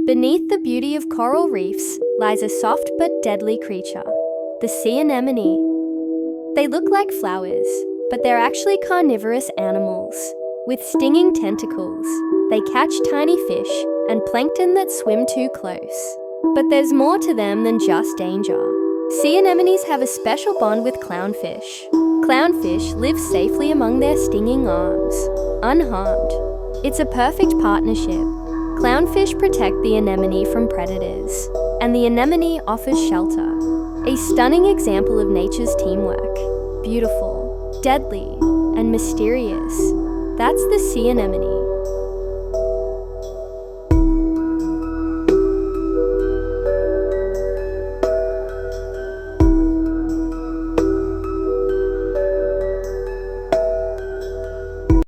Beneath the beauty of coral reefs lies a soft but deadly creature, the sea anemone. They look like flowers, but they're actually carnivorous animals. With stinging tentacles, they catch tiny fish and plankton that swim too close. But there's more to them than just danger. Sea anemones have a special bond with clownfish. Clownfish live safely among their stinging arms, unharmed. It's a perfect partnership. Clownfish protect the anemone from predators, and the anemone offers shelter. A stunning example of nature's teamwork. Beautiful, deadly, and mysterious. That's the sea anemone.